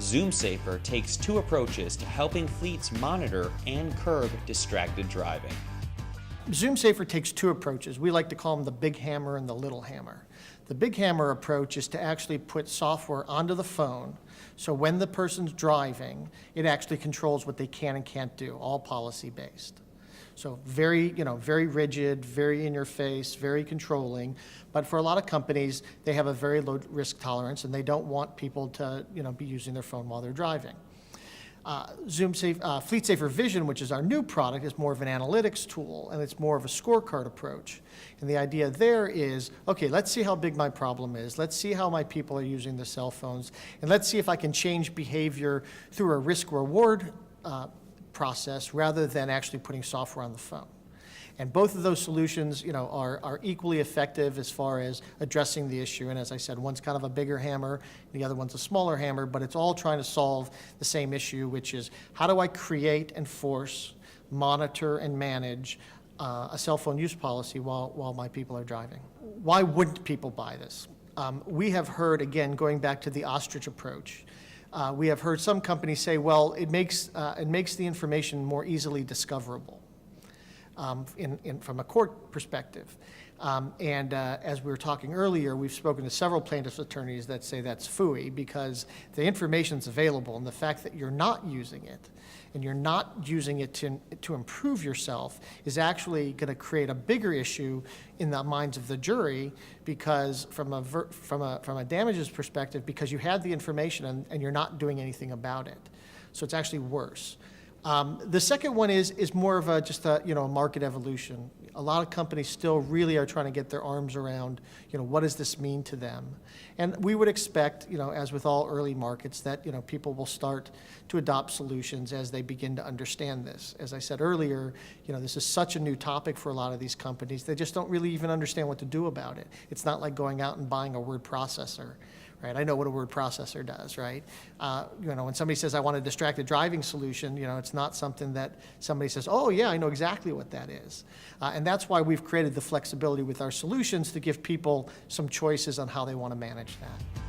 ZoomSafer takes two approaches to helping fleets monitor and curb distracted driving. ZoomSafer takes two approaches. We like to call them the big hammer and the little hammer. The big hammer approach is to actually put software onto the phone, so when the person's driving, it actually controls what they can and can't do, all policy-based. So very rigid, very in your face, very controlling. But for a lot of companies, they have a very low risk tolerance and they don't want people to be using their phone while they're driving. FleetSafer Vision, which is our new product, is more of an analytics tool, and it's more of a scorecard approach. And the idea there is, okay, let's see how big my problem is. Let's see how my people are using their cell phones, and let's see if I can change behavior through a risk-reward process rather than actually putting software on the phone. And both of those solutions, are equally effective as far as addressing the issue. And as I said, one's kind of a bigger hammer, the other one's a smaller hammer, but it's all trying to solve the same issue, which is how do I create, enforce, monitor, and manage a cell phone use policy while my people are driving? Why wouldn't people buy this? We have heard, again, going back to the ostrich approach, we have heard some companies say, well, it makes the information more easily discoverable. From a court perspective. As we were talking earlier, we've spoken to several plaintiffs' attorneys that say that's phooey because the information's available, and the fact that you're not using it and you're not using it to improve yourself is actually going to create a bigger issue in the minds of the jury, because from a damages perspective, because you had the information and you're not doing anything about it. So it's actually worse. The second one is more of a market evolution. A lot of companies still really are trying to get their arms around, what does this mean to them? And we would expect, as with all early markets, that, people will start to adopt solutions as they begin to understand this. As I said earlier, this is such a new topic for a lot of these companies. They just don't really even understand what to do about it. It's not like going out and buying a word processor. Right? I know what a word processor does, right? When somebody says, I want a distracted driving solution, it's not something that somebody says, oh yeah, I know exactly what that is. And that's why we've created the flexibility with our solutions to give people some choices on how they want to manage that.